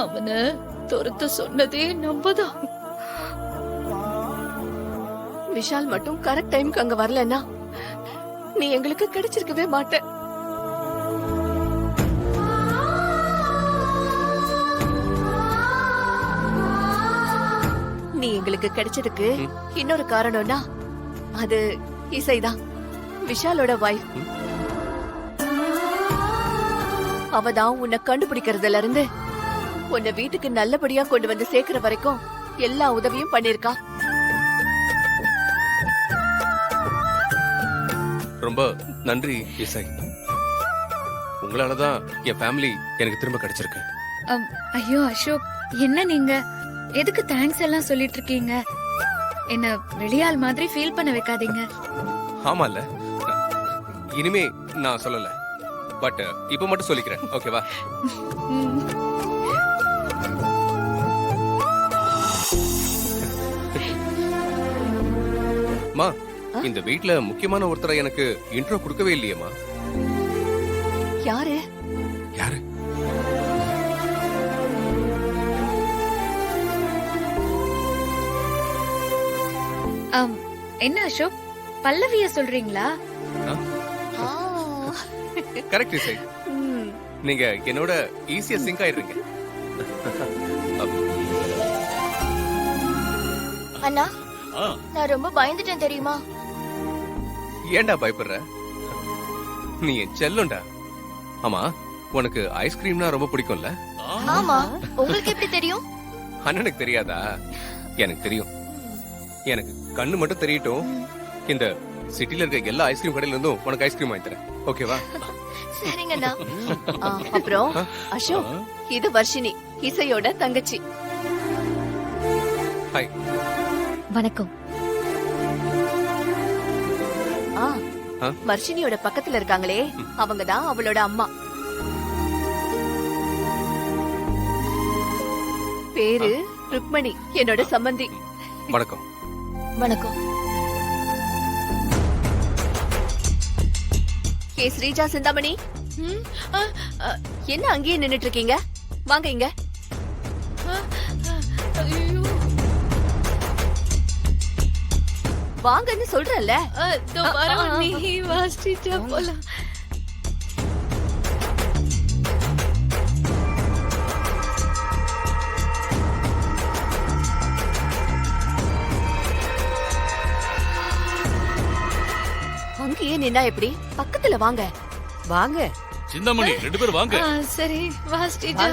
அவனை துரத்த சொன்னதே நம்பதான். விஷால் மட்டும் கரெக்ட் டைம்க்கு அங்க வரலன்னா நீ எங்களுக்கு கிடைச்சிருக்கவே மாட்ட. நீ எங்களுக்கு கிடைச்சதுக்கு இன்னொரு காரணம்னா அது இசைதான், விஷாலோட வைஃப். அவதான் உன்னை கண்டுபிடிக்கிறதுல இருந்து உன்னை வீட்டுக்கு நல்லபடியா கொண்டு வந்து சேர்க்கிற வரைக்கும் எல்லா உதவியும் பண்ணிருக்கா. ரொம்ப நன்றி இசை. உங்களாலதான் என் ஃபேமிலி எனக்கு திரும்ப கிடைச்சிருக்கு. ஐயோ அசோக், என்ன நீங்க எதுக்கு தேங்க்ஸ் எல்லாம் சொல்லிட்டு இருக்கீங்க? என்ன வெளியால் மாதிரி ஃபீல் பண்ண வைக்காதீங்க. ஆமால, இனிமே நான் சொல்லல, பட் இப்ப மட்டும் சொல்லிக்கிறேன், ஓகேவா? மா, இந்த வீட்ல முக்கியமான ஒருத்தரை எனக்கு இன்ட்ரோ கொடுக்கவே இல்லையேமா. யாரு? யாரு? என்ன அசோக், பல்லவிய சொல்றீங்களா? கரெக்ட் இசை, நீங்க என்னோட ஈஸியா சிங்க் ஆயிடுறீங்க. அண்ணா, நான் ரொம்ப பயந்துட்டேன் தெரியுமா? ஏன்டா பயப்படுற? நீ என் செல்லம்டா. ஆமா, உனக்கு ஐஸ்கிரீம்னா ரொம்ப பிடிக்கும்ல? ஆமா, உங்களுக்கு எப்படி தெரியும்? அண்ணனுக்கு தெரியாதா? எனக்கு தெரியும். எனக்கு கண்ணு மட்டும் தெரியட்டும், இந்த சிட்டில இருக்க எல்லா ஐஸ்கிரீம் கடையில இருந்தும் உனக்கு ஐஸ்கிரீம் வாங்கி தரேன், ஓகேவா? சரிங்கண்ணா. அப்புறம் அசோக், இது வர்ஷினி, இசையோட தங்கச்சி. ஹாய். வணக்கம். வர்ஷினியோட பக்கத்துல இருக்காங்களே, அவங்கதான் அவளோட அம்மா. பேரு ருக்மணி, என்னோட சம்பந்தி. வணக்கம். வணக்கம். ஏ ஸ்ரீஜா, சிந்தாமணி, என்ன அங்கேயே நின்னுட்டு இருக்கீங்க? வாங்க இங்க. வாங்கன்னு சொல்றல. நீ வாசிச்சா போலாம். அங்கேயே நின்னா எப்படி? பக்கத்துல வாங்க. வாங்க சிந்தாமணி, ரெண்டு பேரும் வாங்க. சரி, வாசிச்சா.